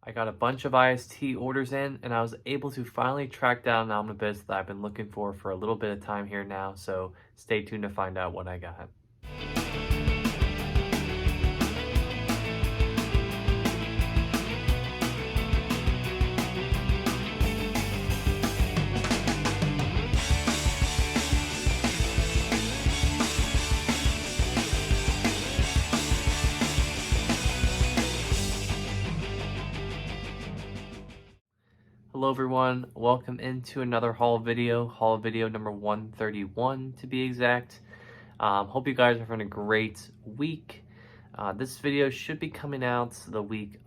I got a bunch of IST orders in, and I was able to finally track down an omnibus that I've been looking for a little bit of time here now, so stay tuned to find out what I got. Hello everyone, welcome into another haul video number 131 to be exact. Hope you guys are having a great week. This video should be coming out the week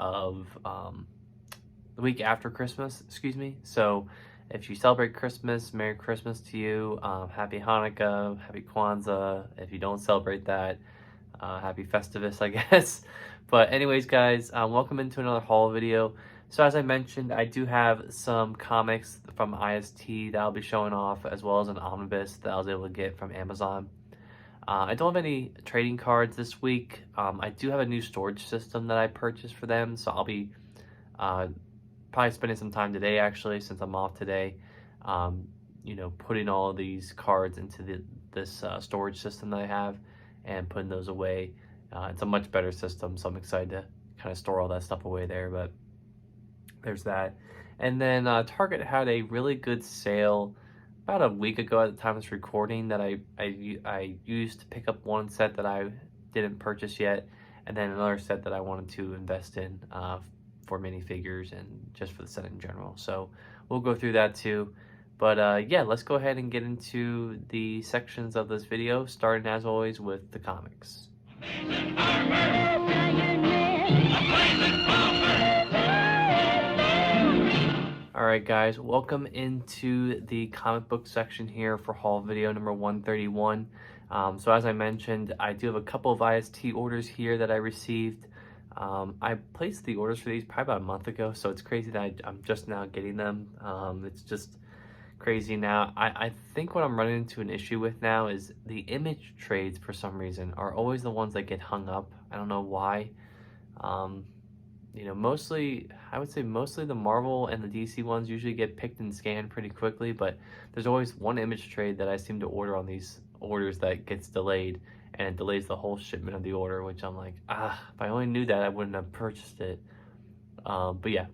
after Christmas, excuse me. So if you celebrate Christmas, Merry Christmas to you. Happy Hanukkah, Happy Kwanzaa. If you don't celebrate that, Happy Festivus, I guess. But anyways, guys, welcome into another haul video. So as I mentioned, I do have some comics from IST that I'll be showing off, as well as an omnibus that I was able to get from Amazon. I don't have any trading cards this week. I do have a new storage system that I purchased for them, so I'll be probably spending some time today, actually, since I'm off today, putting all of these cards into this storage system that I have and putting those away. It's a much better system, so I'm excited to kind of store all that stuff away there, but there's that. And then Target had a really good sale about a week ago at the time of this recording that I used to pick up one set that I didn't purchase yet, and then another set that I wanted to invest in for minifigures and just for the set in general. So we'll go through that too. But yeah, let's go ahead and get into the sections of this video, starting as always with the comics. Alright guys, welcome into the comic book section here for haul video number 131. So as I mentioned, I do have a couple of IST orders here that I received. I placed the orders for these probably about a month ago, so it's crazy that I'm just now getting them. It's just crazy now. I think what I'm running into an issue with now is the image trades, for some reason, are always the ones that get hung up. I don't know why. Mostly, I would say mostly the Marvel and the DC ones usually get picked and scanned pretty quickly, but there's always one image trade that I seem to order on these orders that gets delayed, and it delays the whole shipment of the order, which I'm like, if I only knew that, I wouldn't have purchased it. But yeah,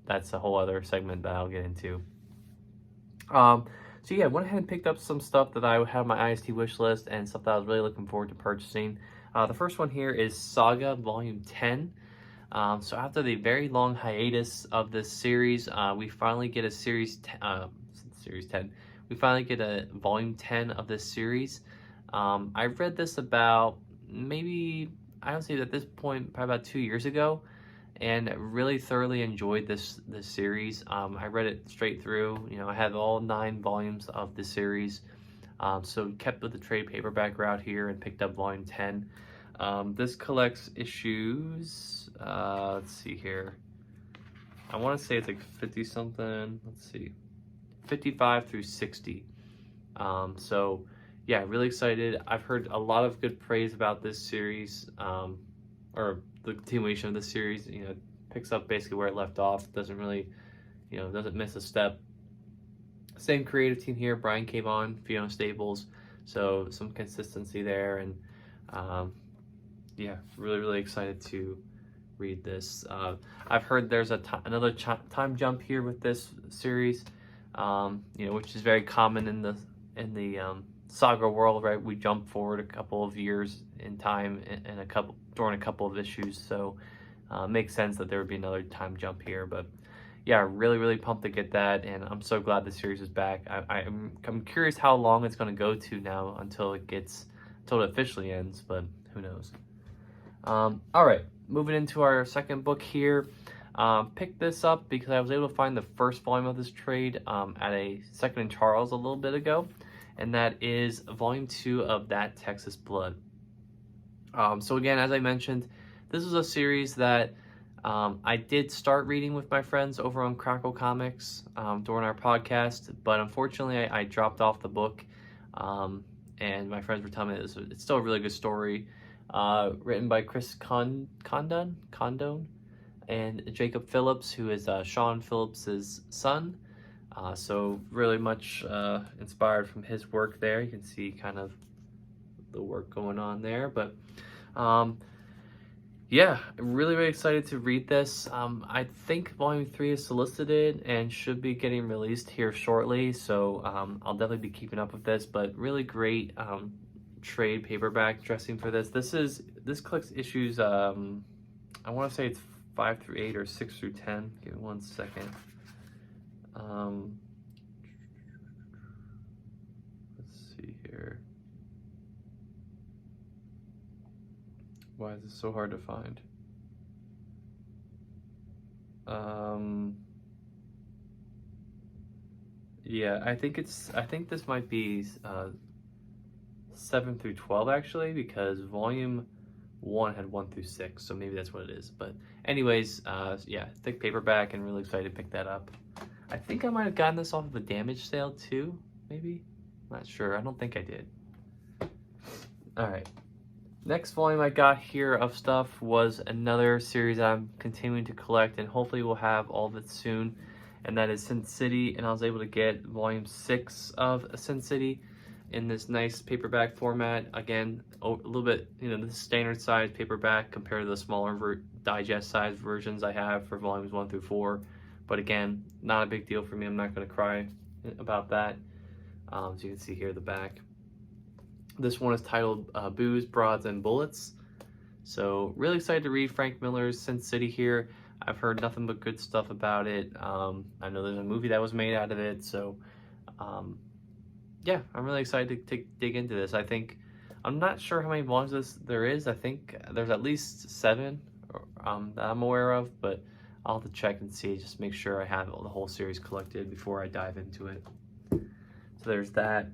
that's a whole other segment that I'll get into. So yeah, I went ahead and picked up some stuff that I had on my IST wish list and stuff that I was really looking forward to purchasing. The first one here is Saga Volume 10. So after the very long hiatus of this series, we finally get a series 10. We finally get a volume 10 of this series. I read this about maybe, I would say at this point, probably about 2 years ago, and really thoroughly enjoyed this series. I read it straight through. I had all 9 volumes of the series. So kept with the trade paperback route here and picked up volume 10. This collects issues, let's see here, I want to say it's like 50 something, let's see, 55 through 60. So yeah, really excited. I've heard a lot of good praise about this series, or the continuation of the series. Picks up basically where it left off, doesn't really, doesn't miss a step. Same creative team here, Brian K. Vaughan, Fiona Staples, so some consistency there, and yeah, really excited to read this. I've heard there's another time jump here with this series, which is very common in the Saga world, right? We jump forward a couple of years in time during a couple of issues, so makes sense that there would be another time jump here. But yeah, really pumped to get that, and I'm so glad the series is back. I'm curious how long it's going to go to now until it officially ends, but who knows. All right, moving into our second book here. Picked this up because I was able to find the first volume of this trade at a Second and Charles a little bit ago, and that is volume 2 of That Texas Blood. So again, as I mentioned, this is a series that I did start reading with my friends over on Crackle Comics during our podcast, but unfortunately I dropped off the book, and my friends were telling me it's still a really good story. Written by Chris Condon. and Jacob Phillips, who is Sean Phillips's son. So really much inspired from his work there. You can see kind of the work going on there, but yeah, really, really excited to read this. I think Volume 3 is solicited and should be getting released here shortly, so I'll definitely be keeping up with this, but really great trade paperback dressing for this. This collects issues, I want to say it's 5 through 8 or 6 through 10. Give me 1 second. Let's see here. Why is this so hard to find? Yeah, I think this might be 7 through 12 actually, because volume 1 had 1 through 6, so maybe that's what it is. But anyways, yeah, thick paperback and really excited to pick that up. I think I might have gotten this off of a damage sale too, maybe? Not sure, I don't think I did. All right. Next volume I got here of stuff was another series I'm continuing to collect, and hopefully we'll have all of it soon, and that is Sin City, and I was able to get volume 6 of Sin City in this nice paperback format. Again, a little bit, the standard size paperback compared to the smaller digest size versions I have for volumes 1 through 4, but again, not a big deal for me. I'm not going to cry about that. So you can see here the back. This one is titled Booze, Broads, and Bullets. So really excited to read Frank Miller's Sin City here. I've heard nothing but good stuff about it. I know there's a movie that was made out of it. So yeah, I'm really excited to dig into this. I'm not sure how many volumes there is. I think there's at least 7 that I'm aware of, but I'll have to check and see, just make sure I have the whole series collected before I dive into it. So there's that.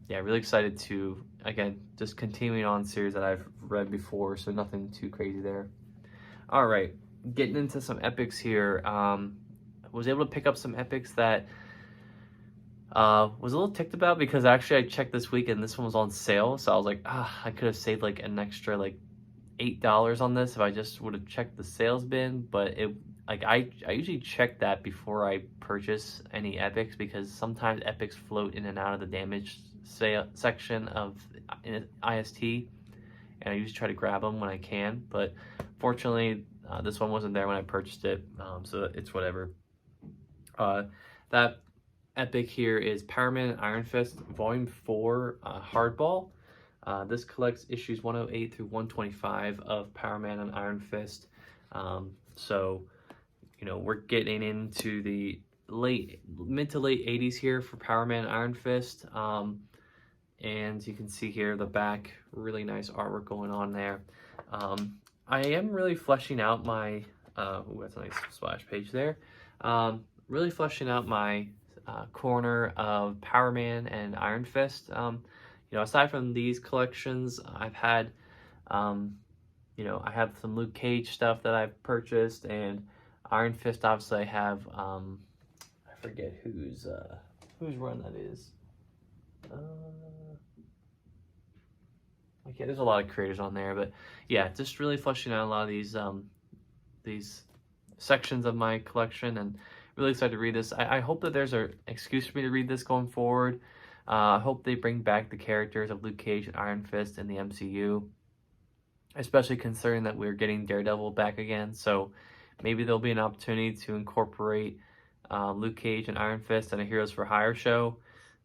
Yeah, really excited to, again, just continuing on series that I've read before, so nothing too crazy there. All right, getting into some epics here. Was able to pick up some epics that was a little ticked about, because actually I checked this week and this one was on sale, so I was like, I could have saved like an extra like $8 on this if I just would have checked the sales bin, but I usually check that before I purchase any epics, because sometimes epics float in and out of the damage section of IST, and I usually try to grab them when I can, but fortunately this one wasn't there when I purchased it, so it's whatever. That epic here is Power Man and Iron Fist Volume 4 Hardball. This collects issues 108 through 125 of Power Man and Iron Fist. So we're getting into the mid to late 80s here for Power Man and Iron Fist. And you can see here the back, really nice artwork going on there. I am really fleshing out my, that's a nice splash page there. Really fleshing out my corner of Power Man and Iron Fist. Aside from these collections, I've had, I have some Luke Cage stuff that I've purchased, and Iron Fist, obviously, I have, I forget whose run that is. Okay, there's a lot of creators on there, but yeah, just really fleshing out a lot of these sections of my collection, and really excited to read this. I hope that there's an excuse for me to read this going forward. I hope they bring back the characters of Luke Cage and Iron Fist in the MCU, especially considering that we're getting Daredevil back again. So maybe there'll be an opportunity to incorporate Luke Cage and Iron Fist in a Heroes for Hire show.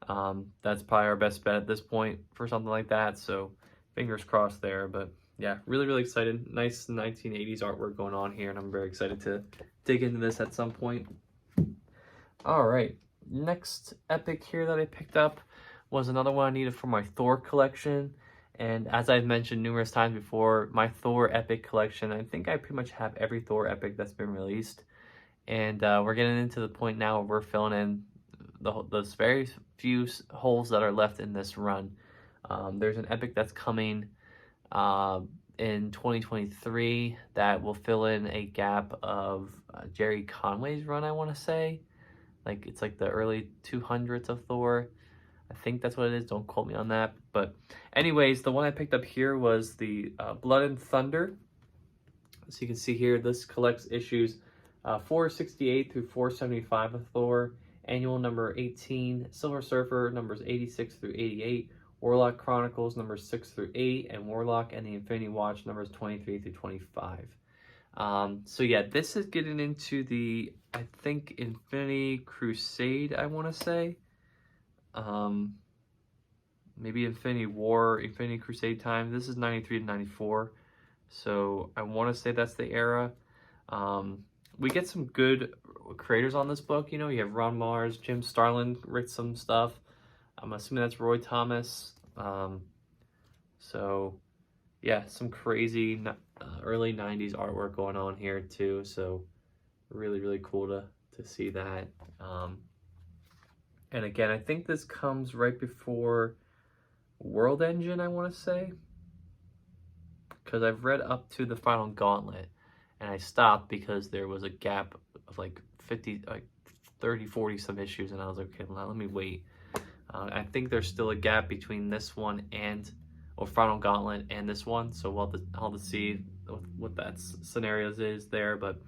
That's probably our best bet at this point for something like that. So fingers crossed there. But yeah, really, really excited. Nice 1980s artwork going on here, and I'm very excited to dig into this at some point. All right, next epic here that I picked up was another one I needed for my Thor collection. And as I've mentioned numerous times before, my Thor epic collection, I think I pretty much have every Thor epic that's been released. And we're getting into the point now where we're filling in those very few holes that are left in this run. There's an epic that's coming in 2023 that will fill in a gap of Jerry Conway's run, I want to say. It's like the early 200s of Thor. I think that's what it is. Don't quote me on that. But anyways, the one I picked up here was the Blood and Thunder So you can see here, this collects issues 468 through 475 of Thor, Annual number 18, Silver Surfer numbers 86 through 88, Warlock Chronicles numbers 6 through 8, and Warlock and the Infinity Watch numbers 23 through 25. So yeah, this is getting into the, I think, Infinity Crusade, I want to say. Maybe Infinity War, Infinity Crusade time. This is 93 to 94. So I want to say that's the era. We get some good creators on this book. You know, you have Ron Mars, Jim Starlin wrote some stuff. I'm assuming that's Roy Thomas. So yeah, some crazy early 90s artwork going on here too. So really, really cool to see that. And again, I think this comes right before World Engine, I want to say. Because I've read up to the final gauntlet and I stopped because there was a gap of like 30, 40 some issues, and I was like, okay, well, let me wait. I think there's still a gap between this one and Final Gauntlet and this one, so we'll have to see what that scenarios is there. But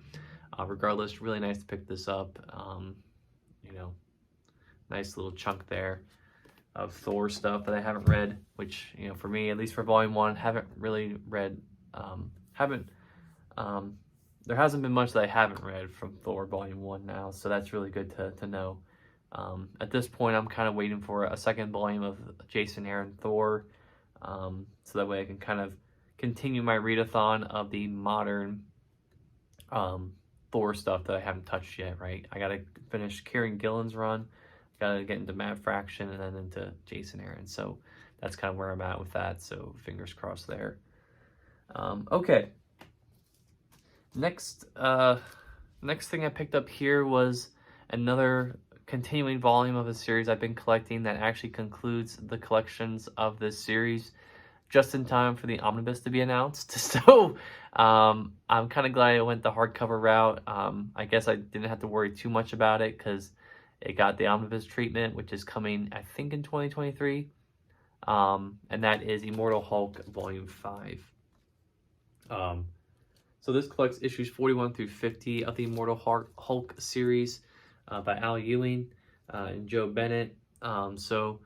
regardless, really nice to pick this up. You know, nice little chunk there of Thor stuff that I haven't read, which, you know, for me, at least for volume 1, haven't really read, there hasn't been much that I haven't read from Thor volume 1 now, so that's really good to know. At this point, I'm kind of waiting for a second volume of Jason Aaron Thor, so that way I can kind of continue my readathon of the modern Thor stuff that I haven't touched yet, right? I gotta finish Kieran Gillen's run, gotta get into Matt Fraction, and then into Jason Aaron, so that's kind of where I'm at with that, so fingers crossed there. Okay. Next thing I picked up here was another continuing volume of a series I've been collecting that actually concludes the collections of this series just in time for the omnibus to be announced. So I'm kind of glad I went the hardcover route. I guess I didn't have to worry too much about it because it got the omnibus treatment, which is coming, I think, in 2023. And that is Immortal Hulk Volume 5. So this collects issues 41 through 50 of the Immortal Hulk series by Al Ewing and Joe Bennett. So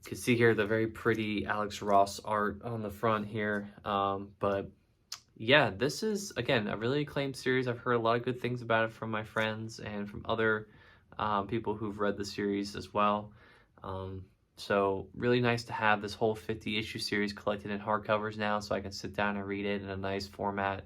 you can see here the very pretty Alex Ross art on the front here. But yeah, this is, again, a really acclaimed series. I've heard a lot of good things about it from my friends and from other people who've read the series as well. So really nice to have this whole 50 issue series collected in hardcovers now, so I can sit down and read it in a nice format.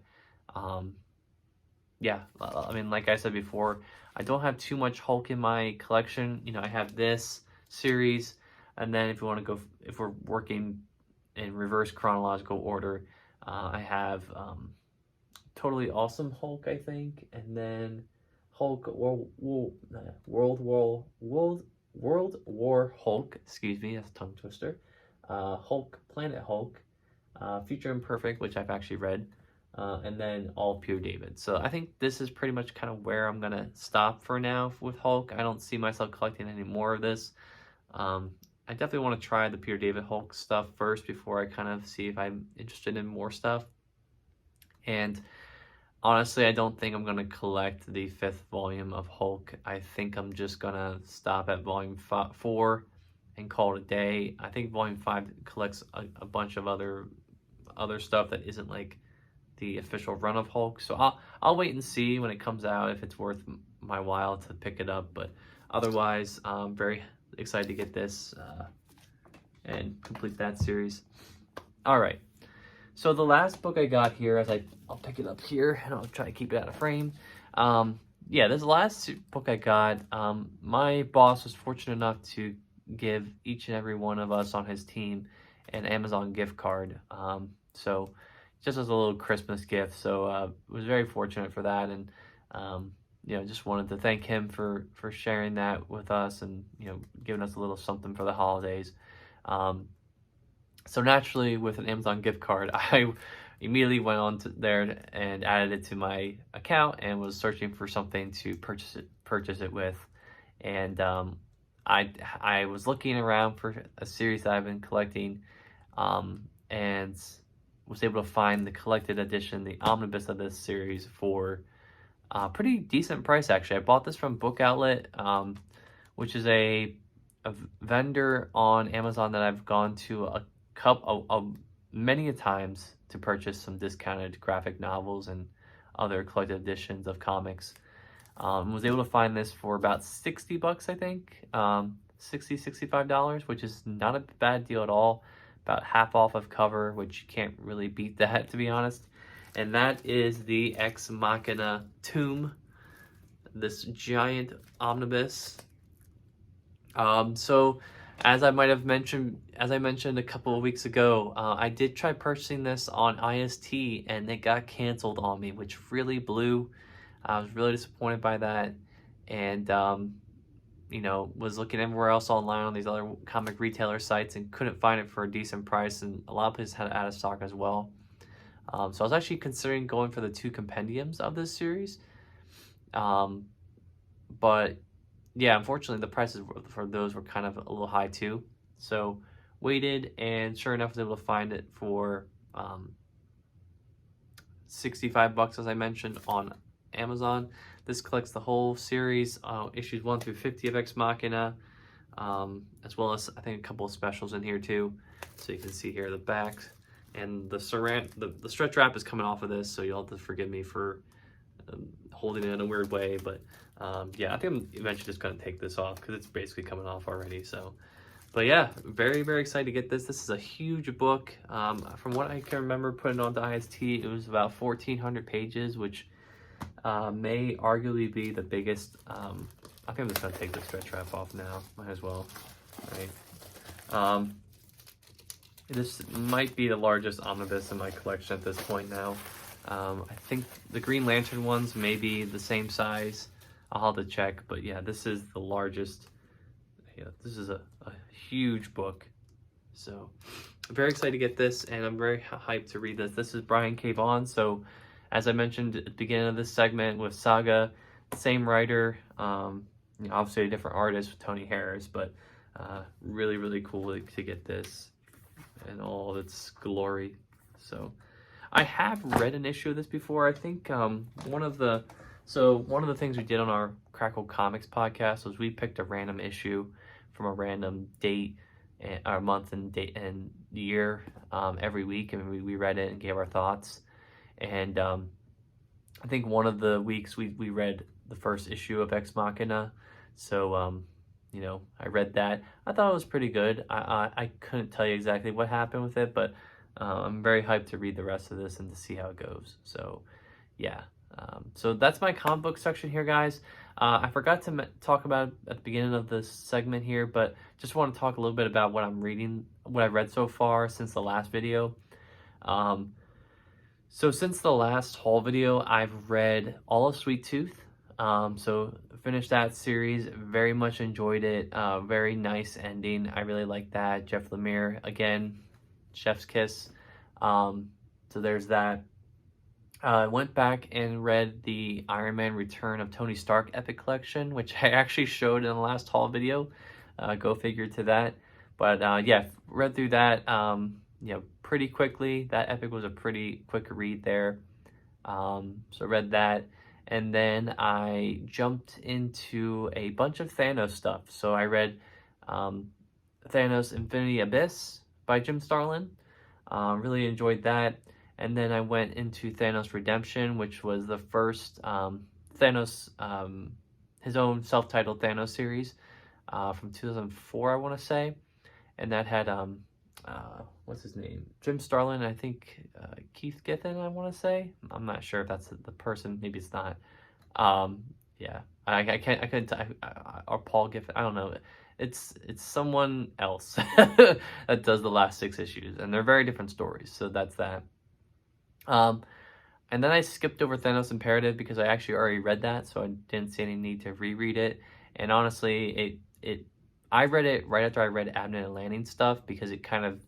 Yeah, I mean, like I said before, I don't have too much Hulk in my collection. You know, I have this series, and then if you want to go, if we're working in reverse chronological order, I have Totally Awesome Hulk, I think, and then Hulk World War Hulk, excuse me, that's a tongue twister. Hulk, Planet Hulk, Future Imperfect, which I've actually read, and then all Peter David. So I think this is pretty much kind of where I'm gonna stop for now with Hulk. I don't see myself collecting any more of this. I definitely want to try the Peter David Hulk stuff first before I kind of see if I'm interested in more stuff. And honestly, I don't think I'm going to collect the 5th volume of Hulk. I think I'm just going to stop at volume 4 and call it a day. I think volume 5 collects a bunch of other stuff that isn't like the official run of Hulk. So I'll wait and see when it comes out if it's worth my while to pick it up. But otherwise, I'm very excited to get this and complete that series. All right. So the last book I got here, I'll pick it up here and I'll try to keep it out of frame. Yeah, this last book I got, my boss was fortunate enough to give each and every one of us on his team an Amazon gift card. So just as a little Christmas gift. So was very fortunate for that, and you know, just wanted to thank him for sharing that with us and, you know, giving us a little something for the holidays. So naturally, with an Amazon gift card, I immediately went on to there and added it to my account and was searching for something to purchase it with. And I was looking around for a series that I've been collecting, and was able to find the collected edition, the omnibus of this series, for a pretty decent price, actually. I bought this from Book Outlet, which is a vendor on Amazon that I've gone to many a times to purchase some discounted graphic novels and other collected editions of comics. Was able to find this for about $60, I think. $65, which is not a bad deal at all. About half off of cover, which you can't really beat that, to be honest. And that is the Ex Machina Tomb, this giant omnibus. So as I mentioned a couple of weeks ago, I did try purchasing this on IST and it got canceled on me, which really blew. I was really disappointed by that, and you know, was looking everywhere else online on these other comic retailer sites and couldn't find it for a decent price, and a lot of places had it out of stock as well. So I was actually considering going for the 2 compendiums of this series, but yeah, unfortunately the prices for those were kind of a little high too. So waited, and sure enough was able to find it for $65, as I mentioned, on Amazon. This collects the whole series, issues 1 through 50 of Ex Machina, as well as I think a couple of specials in here too. So you can see here the back, and the stretch wrap is coming off of this, so you'll have to forgive me for holding it in a weird way. But yeah, I think I'm eventually just gonna take this off because it's basically coming off already. So, but yeah, very, very excited to get this. This is a huge book. From what I can remember putting it onto IST, it was about 1,400 pages, which may arguably be the biggest. I think I'm just gonna take the stretch wrap off now. Might as well, right? This might be the largest omnibus in my collection at this point now. I think the Green Lantern ones may be the same size. I'll have to check, but yeah, this is the largest. Yeah, this is a huge book. So I'm very excited to get this, and I'm very hyped to read this. This is Brian K. Vaughan. So as I mentioned at the beginning of this segment with Saga, same writer, you know, obviously a different artist with Tony Harris, but really, really cool to get this in all of its glory. So I have read an issue of this before. I think one of the things we did on our Crackle Comics podcast was we picked a random issue from a random date, our month and date and year every week, and we read it and gave our thoughts. And I think one of the weeks we read the first issue of Ex Machina. So you know, I read that. I thought it was pretty good. I couldn't tell you exactly what happened with it, but I'm very hyped to read the rest of this and to see how it goes. So yeah, so that's my comic book section here, guys. I forgot to talk about it at the beginning of this segment here, but just want to talk a little bit about what I'm reading, what I've read so far since the last video. So since the last haul video, I've read all of Sweet Tooth. So finished that series, very much enjoyed it. Very nice ending. I really like that. Jeff Lemire, again, chef's kiss. So there's that. I went back and read the Iron Man Return of Tony Stark Epic Collection, which I actually showed in the last haul video. Go figure to that. But yeah, read through that, you know, pretty quickly. That epic was a pretty quick read there. So read that. And then I jumped into a bunch of Thanos stuff. So I read Thanos Infinity Abyss by Jim Starlin. Really enjoyed that. And then I went into Thanos Redemption, which was the first Thanos, his own self-titled Thanos series from 2004, I want to say. And that had, what's his name? Jim Starlin, I think Keith Giffen, I want to say. I'm not sure if that's the person. Maybe it's not. Yeah, I couldn't, or Paul Giffen, I don't know. It's someone else that does the last 6 issues, and they're very different stories. So that's that. And then I skipped over Thanos Imperative because I actually already read that, so I didn't see any need to reread it. And honestly, I read it right after I read Abnett and Lanning stuff because it kind of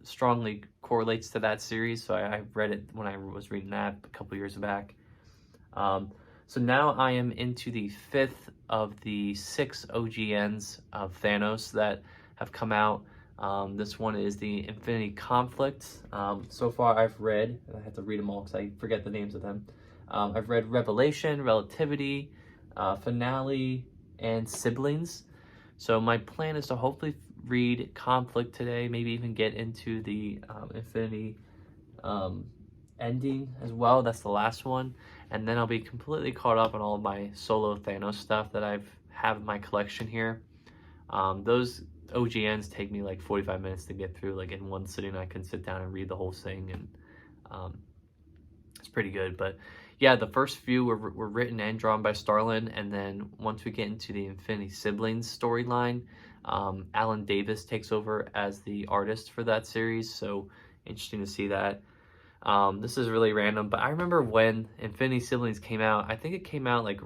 strongly correlates to that series. So I read it when I was reading that a couple years back. So now I am into the 5th of the 6 OGNs of Thanos that have come out. This one is the Infinity Conflict. So far I've read, and I have to read them all because I forget the names of them. I've read Revelation, Relativity, Finale, and Siblings. So my plan is to hopefully read Conflict today, maybe even get into the Infinity ending as well. That's the last one. And then I'll be completely caught up on all of my solo Thanos stuff that have in my collection here. Those OGNs take me like 45 minutes to get through, like in one sitting. I can sit down and read the whole thing, and it's pretty good. But yeah, the first few were written and drawn by Starlin, and then once we get into the Infinity Siblings storyline, Alan Davis takes over as the artist for that series, so interesting to see that. This is really random, but I remember when Infinity Siblings came out, I think it came out like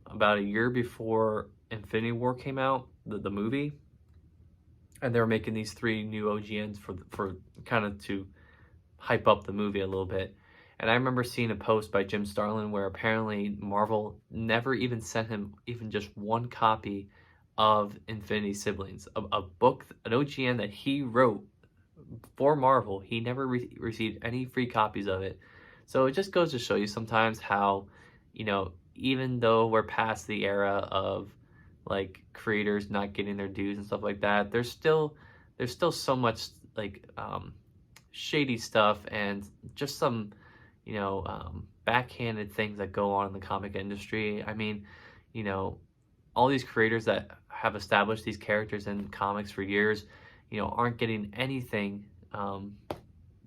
about a year before Infinity War came out, the movie, and they were making these 3 new OGNs for kind of to hype up the movie a little bit. And I remember seeing a post by Jim Starlin where apparently Marvel never even sent him even just one copy of Infinity Siblings, a book, an OGN that he wrote for Marvel. He never received any free copies of it. So it just goes to show you sometimes how, you know, even though we're past the era of like creators not getting their dues and stuff like that, there's still so much like shady stuff and just some, you know, backhanded things that go on in the comic industry. I mean, you know, all these creators that have established these characters in comics for years, you know, aren't getting anything,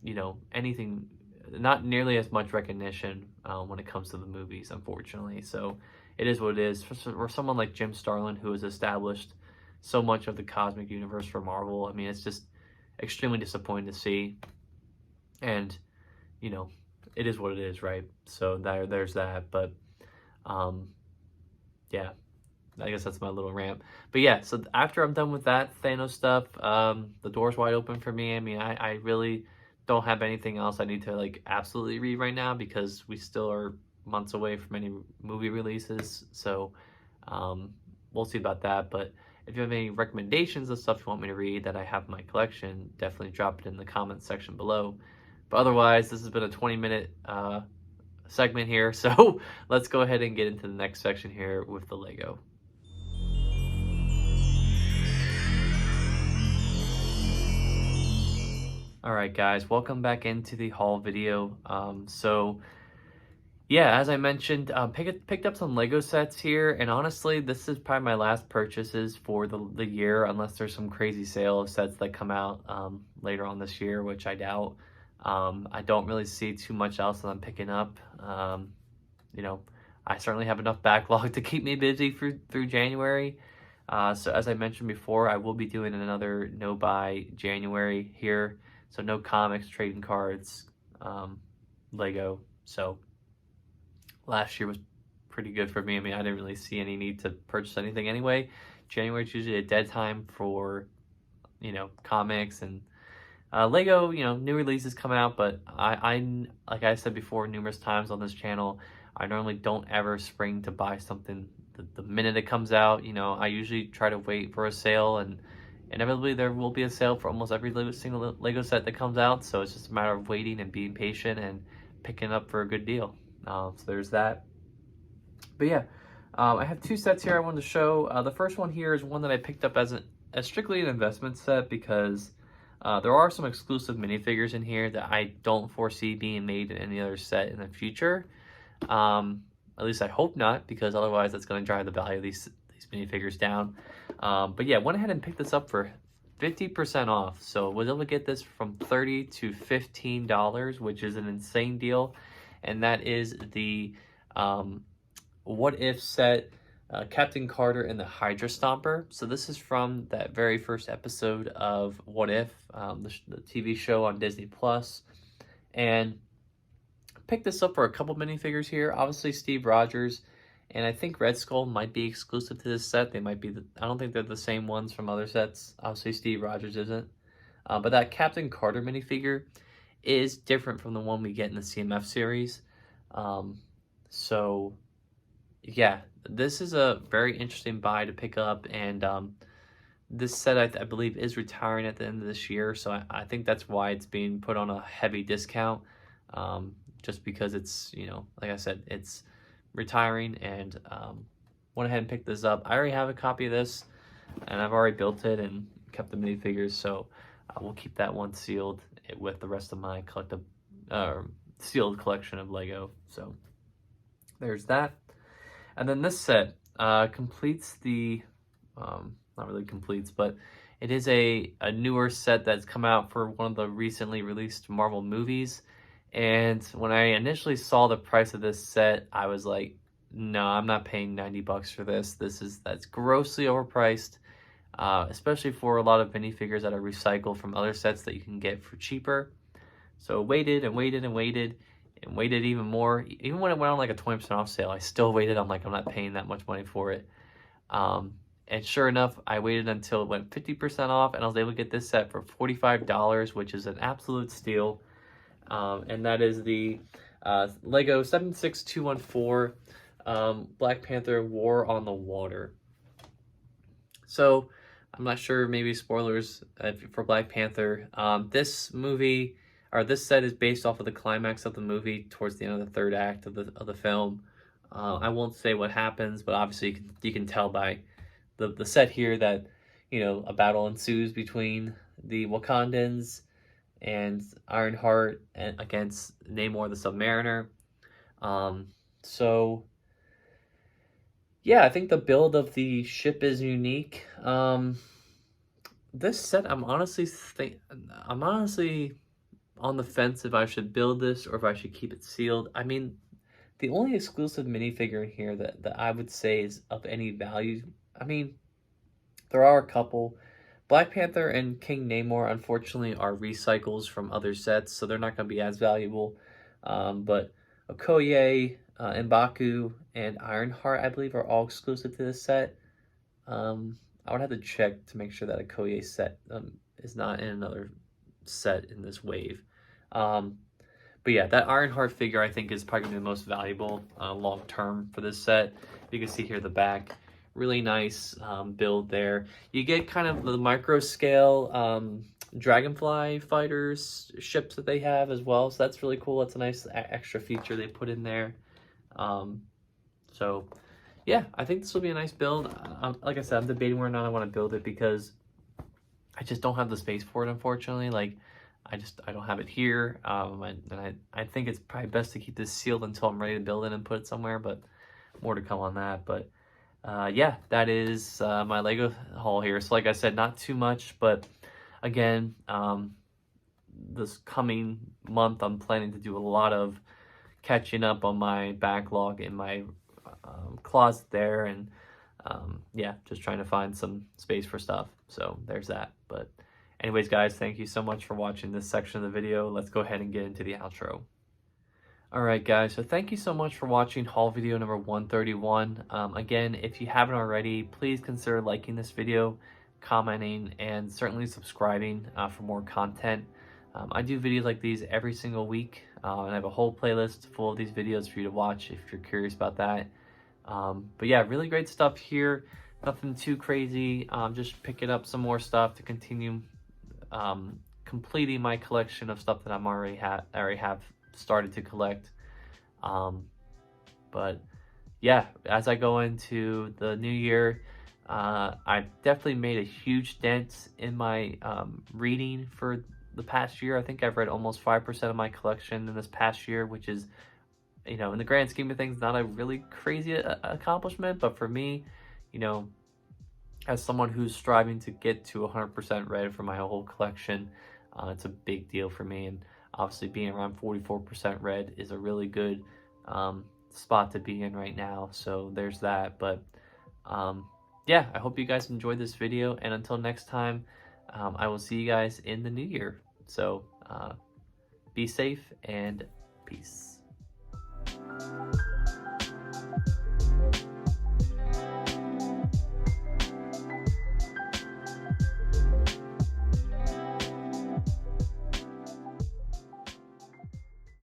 you know, anything, not nearly as much recognition when it comes to the movies, unfortunately. So it is what it is. For someone like Jim Starlin, who has established so much of the cosmic universe for Marvel, I mean, it's just extremely disappointing to see. And, you know, it is what it is, right? So there's that. But, yeah, I guess that's my little rant. But yeah, so after I'm done with that Thanos stuff, the door's wide open for me. I mean, I really don't have anything else I need to like absolutely read right now because we still are months away from any movie releases. So we'll see about that. But if you have any recommendations of stuff you want me to read that I have in my collection, definitely drop it in the comments section below. But otherwise, this has been a 20-minute segment here. So let's go ahead and get into the next section here with the Lego. Alright guys, welcome back into the haul video. So yeah, as I mentioned, picked up some Lego sets here, and honestly, this is probably my last purchases for the year, unless there's some crazy sale of sets that come out later on this year, which I doubt. I don't really see too much else that I'm picking up. You know, I certainly have enough backlog to keep me busy through January. So as I mentioned before, I will be doing another no-buy January here. So no comics, trading cards, Lego. So last year was pretty good for me. I mean, I didn't really see any need to purchase anything anyway. January is usually a dead time for, you know, comics and Lego. You know, new releases come out, but I like I said before numerous times on this channel, I normally don't ever spring to buy something the minute it comes out. You know, I usually try to wait for a sale, and inevitably there will be a sale for almost every single Lego set that comes out. So it's just a matter of waiting and being patient and picking up for a good deal. So there's that. But yeah, I have 2 sets here I wanted to show. The first one here is one that I picked up as strictly an investment set because there are some exclusive minifigures in here that I don't foresee being made in any other set in the future. At least I hope not, because otherwise that's going to drive the value of these minifigures down. But yeah, went ahead and picked this up for 50% off. So was able to get this from $30 to $15, which is an insane deal. And that is the What If set, Captain Carter and the Hydra Stomper. So this is from that very first episode of What If, the TV show on Disney Plus. And picked this up for a couple minifigures here. Obviously Steve Rogers, and I think Red Skull might be exclusive to this set. They might be, I don't think they're the same ones from other sets. Obviously Steve Rogers isn't. But that Captain Carter minifigure is different from the one we get in the CMF series. So yeah, this is a very interesting buy to pick up, and this set I believe is retiring at the end of this year, so I think that's why it's being put on a heavy discount. Just because it's, you know, like I said, it's retiring, and went ahead and picked this up. I already have a copy of this, and I've already built it and kept the minifigures, so we'll keep that one sealed with the rest of my sealed collection of Lego. So there's that. And then this set completes the, not really completes, but it is a newer set that's come out for one of the recently released Marvel movies. And when I initially saw the price of this set, I was like, no, I'm not paying 90 bucks for this. That's grossly overpriced, especially for a lot of minifigures that are recycled from other sets that you can get for cheaper. So waited and waited and waited and waited even more. Even when it went on like a 20% off sale, I still waited. I'm like, I'm not paying that much money for it. And sure enough, I waited until it went 50% off, and I was able to get this set for $45, which is an absolute steal. And that is the Lego 76214 Black Panther War on the Water. So I'm not sure, maybe spoilers for Black Panther. This movie, or this set, is based off of the climax of the movie towards the end of the third act of the film. I won't say what happens, but obviously you can tell by the set here that, you know, a battle ensues between the Wakandans and Ironheart and against Namor the Submariner. So yeah, I think the build of the ship is unique. This set, I'm honestly on the fence if I should build this or if I should keep it sealed. I mean, the only exclusive minifigure in here that I would say is of any value, I mean, there are a couple. Black Panther and King Namor, unfortunately, are recycles from other sets, so they're not going to be as valuable. But Okoye, M'Baku, and Ironheart, I believe, are all exclusive to this set. I would have to check to make sure that Okoye set is not in another set in this wave. But yeah, that Ironheart figure I think is probably the most valuable long term for this set. You can see here the back, really nice build there. You get kind of the micro scale Dragonfly fighters ships that they have as well, so that's really cool. That's a nice extra feature they put in there. So yeah, I think this will be a nice build. Like I said, I'm debating whether or not I want to build it because I just don't have the space for it, unfortunately. Like, I don't have it here, and I think it's probably best to keep this sealed until I'm ready to build it and put it somewhere, but more to come on that. But yeah, that is my Lego haul here. So like I said, not too much, but again, this coming month, I'm planning to do a lot of catching up on my backlog in my closet there, and yeah, just trying to find some space for stuff. So there's that. But anyways, guys, thank you so much for watching this section of the video. Let's go ahead and get into the outro. Alright guys, so thank you so much for watching haul video number 131. Again, if you haven't already, please consider liking this video, commenting, and certainly subscribing for more content. I do videos like these every single week, and I have a whole playlist full of these videos for you to watch if you're curious about that. But yeah, really great stuff here. Nothing too crazy. Just picking up some more stuff to continue completing my collection of stuff that I already have started to collect. But yeah, as I go into the new year, I've definitely made a huge dent in my reading for the past year. I think I've read almost 5% of my collection in this past year, which is, you know, in the grand scheme of things, not a really crazy accomplishment, but for me, you know, as someone who's striving to get to 100% read for my whole collection, it's a big deal for me. And obviously being around 44% read is a really good spot to be in right now. So there's that. But yeah, I hope you guys enjoyed this video. And until next time, I will see you guys in the new year. So be safe and peace.